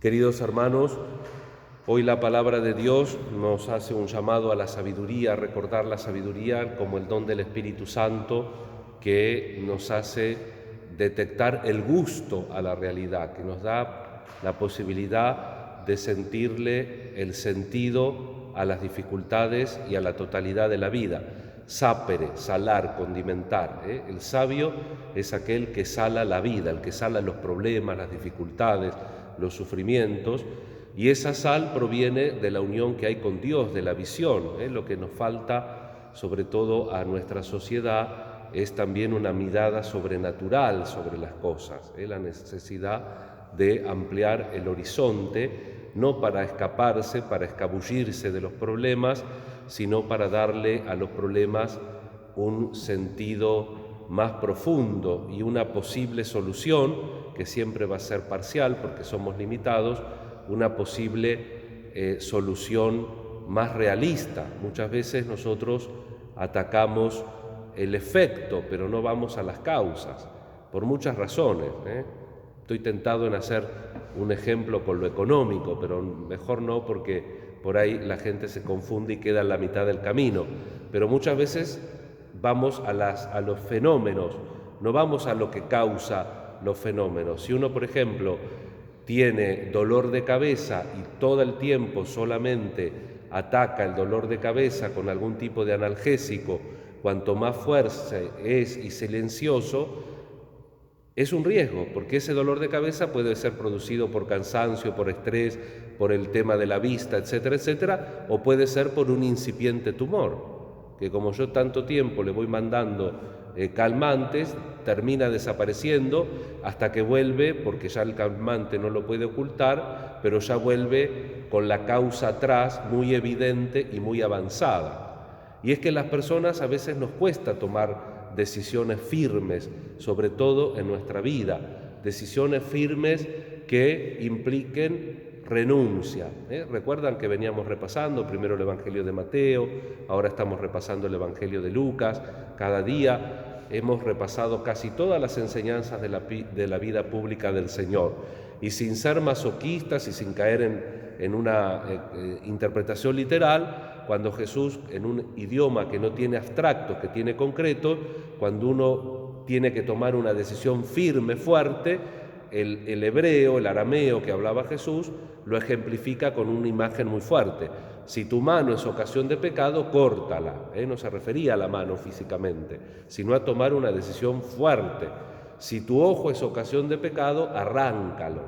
Queridos hermanos, hoy la palabra de Dios nos hace un llamado a la sabiduría, a recordar la sabiduría como el don del Espíritu Santo que nos hace detectar el gusto a la realidad, que nos da la posibilidad de sentirle el sentido a las dificultades y a la totalidad de la vida. Sapere, salar, condimentar. El sabio es aquel que sala la vida, el que sala los problemas, las dificultades, los sufrimientos, y esa sal proviene de la unión que hay con Dios, de la visión. Lo que nos falta, sobre todo a nuestra sociedad, es también una mirada sobrenatural sobre las cosas, la necesidad de ampliar el horizonte, no para escaparse, para escabullirse de los problemas, sino para darle a los problemas un sentido más profundo y una posible solución, que siempre va a ser parcial porque somos limitados, una posible solución más realista. Muchas veces nosotros atacamos el efecto, pero no vamos a las causas, por muchas razones. Estoy tentado en hacer un ejemplo con lo económico, pero mejor no, porque por ahí la gente se confunde y queda en la mitad del camino. Pero muchas veces vamos a los fenómenos, no vamos a lo que causa los fenómenos. Si uno, por ejemplo, tiene dolor de cabeza y todo el tiempo solamente ataca el dolor de cabeza con algún tipo de analgésico, cuanto más fuerte es y silencioso, es un riesgo, porque ese dolor de cabeza puede ser producido por cansancio, por estrés, por el tema de la vista, etcétera, etcétera, o puede ser por un incipiente tumor, que como yo tanto tiempo le voy mandando calmantes, termina desapareciendo hasta que vuelve, porque ya el calmante no lo puede ocultar, pero ya vuelve con la causa atrás muy evidente y muy avanzada. Y es que las personas a veces nos cuesta tomar decisiones firmes, sobre todo en nuestra vida, decisiones firmes que impliquen renuncia. Recuerdan que veníamos repasando primero el Evangelio de Mateo, ahora estamos repasando el Evangelio de Lucas. Cada día hemos repasado casi todas las enseñanzas de la vida pública del Señor, y sin ser masoquistas y sin caer en una interpretación literal, cuando Jesús, en un idioma que no tiene abstractos, que tiene concretos, cuando uno tiene que tomar una decisión firme, fuerte, el hebreo, el arameo que hablaba Jesús, lo ejemplifica con una imagen muy fuerte. Si tu mano es ocasión de pecado, córtala. No se refería a la mano físicamente, sino a tomar una decisión fuerte. Si tu ojo es ocasión de pecado, arráncalo.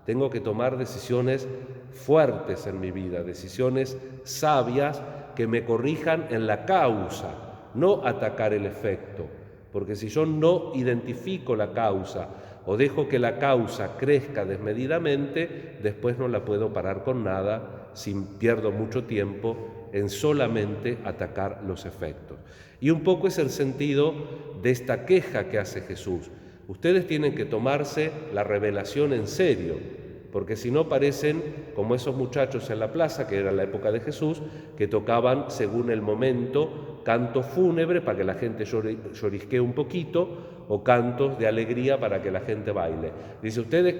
Tengo que tomar decisiones fuertes en mi vida, decisiones sabias que me corrijan en la causa, no atacar el efecto. Porque si yo no identifico la causa o dejo que la causa crezca desmedidamente, después no la puedo parar con nada, si pierdo mucho tiempo en solamente atacar los efectos. Y un poco es el sentido de esta queja que hace Jesús. Ustedes tienen que tomarse la revelación en serio, porque si no parecen como esos muchachos en la plaza, que era la época de Jesús, que tocaban según el momento canto fúnebre para que la gente llorisquee un poquito, o cantos de alegría para que la gente baile. Dice, ustedes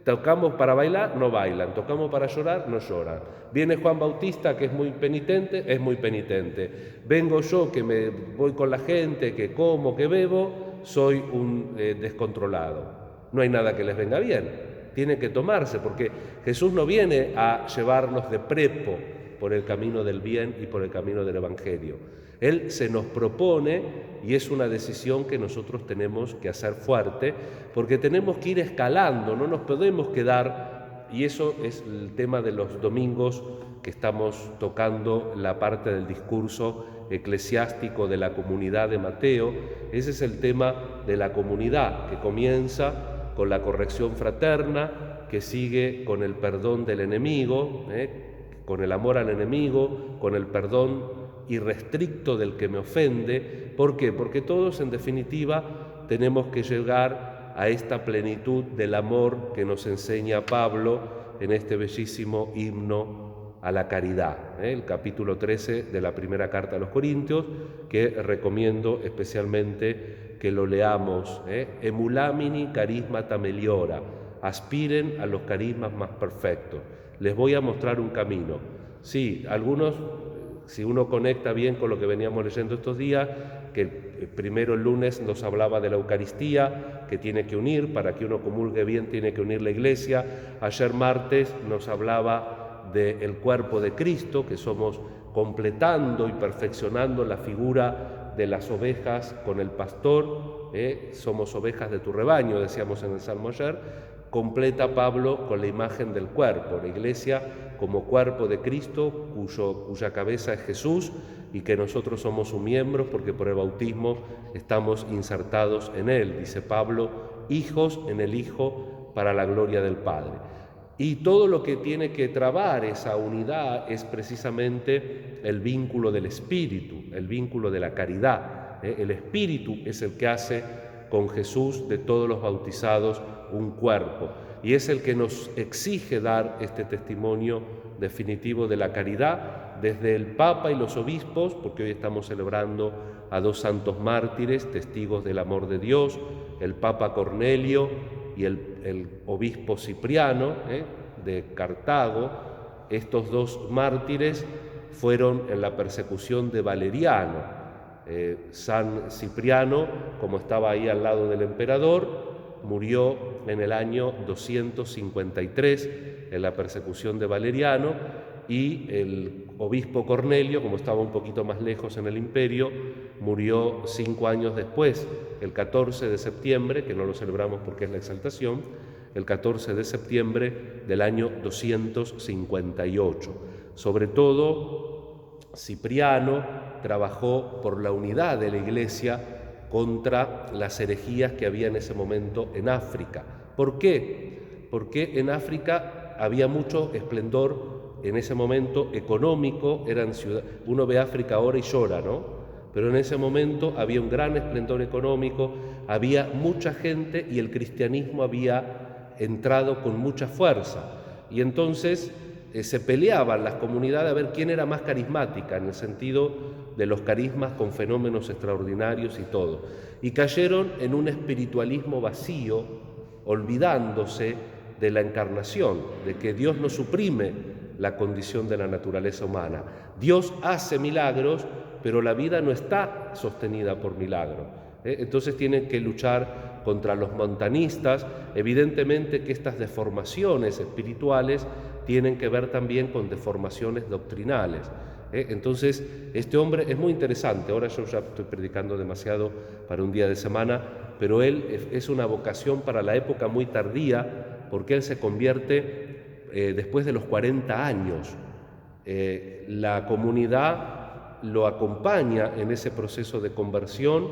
tocamos para bailar, no bailan, tocamos para llorar, no lloran. Viene Juan Bautista, que es muy penitente, es muy penitente. Vengo yo, que me voy con la gente, que como, que bebo, soy un descontrolado. No hay nada que les venga bien. Tiene que tomarse, porque Jesús no viene a llevarnos de prepo por el camino del bien y por el camino del Evangelio. Él se nos propone, y es una decisión que nosotros tenemos que hacer fuerte, porque tenemos que ir escalando, no nos podemos quedar, y eso es el tema de los domingos que estamos tocando la parte del discurso eclesiástico de la comunidad de Mateo. Ese es el tema de la comunidad, que comienza con la corrección fraterna, que sigue con el perdón del enemigo, con el amor al enemigo, con el perdón irrestricto del que me ofende. ¿Por qué? Porque todos, en definitiva, tenemos que llegar a esta plenitud del amor que nos enseña Pablo en este bellísimo himno a la caridad, el capítulo 13 de la primera carta a los Corintios, que recomiendo especialmente que lo leamos. Emulamini carismata meliora. aspiren a los carismas más perfectos. Les voy a mostrar un camino. Sí, algunos, si uno conecta bien con lo que veníamos leyendo estos días, que primero el lunes nos hablaba de la Eucaristía, que tiene que unir, para que uno comulgue bien tiene que unir la Iglesia. Ayer martes nos hablaba del cuerpo de Cristo, que somos completando y perfeccionando la figura de las ovejas con el pastor, somos ovejas de tu rebaño, decíamos en el Salmo ayer. Completa Pablo con la imagen del cuerpo, la Iglesia como cuerpo de Cristo, cuya cabeza es Jesús, y que nosotros somos sus miembros porque por el bautismo estamos insertados en Él, dice Pablo, hijos en el Hijo para la gloria del Padre. Y todo lo que tiene que trabar esa unidad es precisamente el vínculo del Espíritu, el vínculo de la caridad. El Espíritu es el que hace con Jesús de todos los bautizados un cuerpo, y es el que nos exige dar este testimonio definitivo de la caridad desde el Papa y los obispos, porque hoy estamos celebrando a dos santos mártires, testigos del amor de Dios, el Papa Cornelio y el obispo Cipriano de Cartago. Estos dos mártires fueron en la persecución de Valeriano. San Cipriano, como estaba ahí al lado del emperador, murió en el año 253 en la persecución de Valeriano, y el obispo Cornelio, como estaba un poquito más lejos en el imperio, murió 5 años después, el 14 de septiembre, que no lo celebramos porque es la exaltación, el 14 de septiembre del año 258. Sobre todo, Cipriano trabajó por la unidad de la Iglesia contra las herejías que había en ese momento en África. ¿Por qué? Porque en África había mucho esplendor en ese momento económico, uno ve África ahora y llora, ¿no? Pero en ese momento había un gran esplendor económico, había mucha gente y el cristianismo había entrado con mucha fuerza. Y entonces se peleaban las comunidades a ver quién era más carismática, en el sentido de los carismas con fenómenos extraordinarios y todo. Y cayeron en un espiritualismo vacío, olvidándose de la encarnación, de que Dios no suprime la condición de la naturaleza humana. Dios hace milagros, pero la vida no está sostenida por milagros. Entonces tienen que luchar contra los montanistas. Evidentemente que estas deformaciones espirituales tienen que ver también con deformaciones doctrinales. Entonces, este hombre es muy interesante. Ahora yo ya estoy predicando demasiado para un día de semana, pero él es una vocación para la época muy tardía, porque él se convierte después de los 40 años. La comunidad lo acompaña en ese proceso de conversión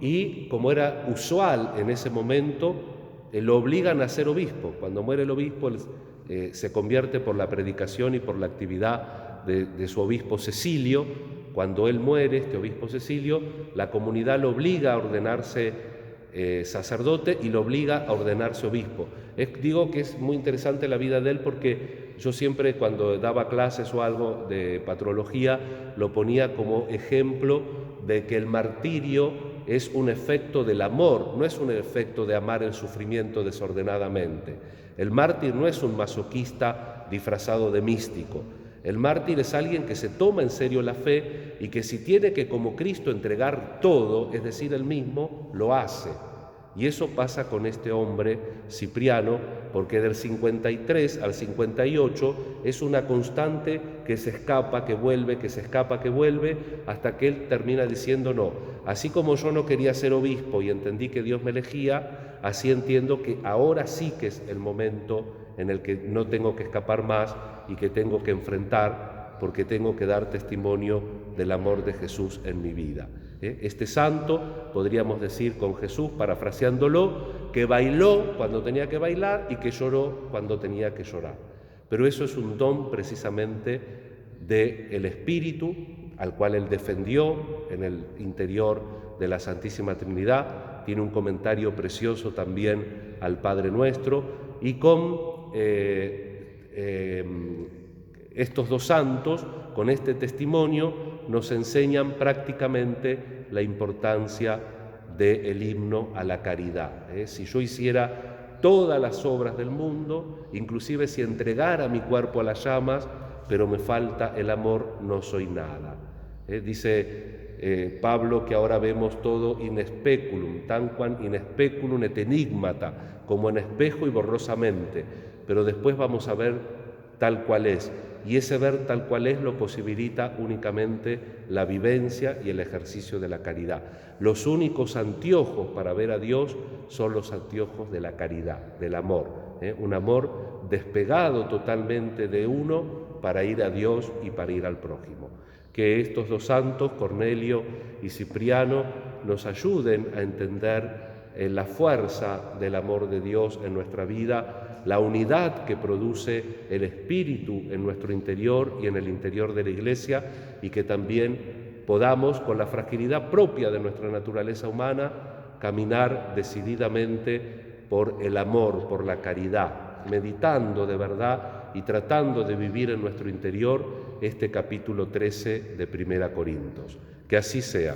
y, como era usual en ese momento, lo obligan a ser obispo. Cuando muere el obispo, se convierte por la predicación y por la actividad de su obispo Cecilio. Cuando él muere, este obispo Cecilio, la comunidad lo obliga a ordenarse sacerdote y lo obliga a ordenarse obispo. Digo que es muy interesante la vida de él porque yo siempre, cuando daba clases o algo de patrología, lo ponía como ejemplo de que el martirio es un efecto del amor, no es un efecto de amar el sufrimiento desordenadamente. El mártir no es un masoquista disfrazado de místico. El mártir es alguien que se toma en serio la fe y que si tiene que, como Cristo, entregar todo, es decir, él mismo, lo hace. Y eso pasa con este hombre, Cipriano, porque del 53 al 58 es una constante que se escapa, que vuelve, que se escapa, que vuelve, hasta que él termina diciendo no. Así como yo no quería ser obispo y entendí que Dios me elegía, así entiendo que ahora sí que es el momento en el que no tengo que escapar más y que tengo que enfrentar, porque tengo que dar testimonio del amor de Jesús en mi vida. Este santo, podríamos decir con Jesús, parafraseándolo, que bailó cuando tenía que bailar y que lloró cuando tenía que llorar. Pero eso es un don precisamente del Espíritu, al cual él defendió en el interior de la Santísima Trinidad. Tiene un comentario precioso también al Padre Nuestro, y con estos dos santos, con este testimonio, nos enseñan prácticamente la importancia del himno a la caridad. Si yo hiciera todas las obras del mundo, inclusive si entregara mi cuerpo a las llamas, pero me falta el amor, no soy nada. Dice Pablo que ahora vemos todo in speculum, tanquam in speculum et enigmata, como en espejo y borrosamente, pero después vamos a ver tal cual es. Y ese ver tal cual es lo posibilita únicamente la vivencia y el ejercicio de la caridad. Los únicos anteojos para ver a Dios son los anteojos de la caridad, del amor. Un amor despegado totalmente de uno para ir a Dios y para ir al prójimo. Que estos dos santos, Cornelio y Cipriano, nos ayuden a entender la fuerza del amor de Dios en nuestra vida, la unidad que produce el Espíritu en nuestro interior y en el interior de la Iglesia, y que también podamos, con la fragilidad propia de nuestra naturaleza humana, caminar decididamente por el amor, por la caridad, meditando de verdad y tratando de vivir en nuestro interior este capítulo 13 de 1 Corintios. Que así sea.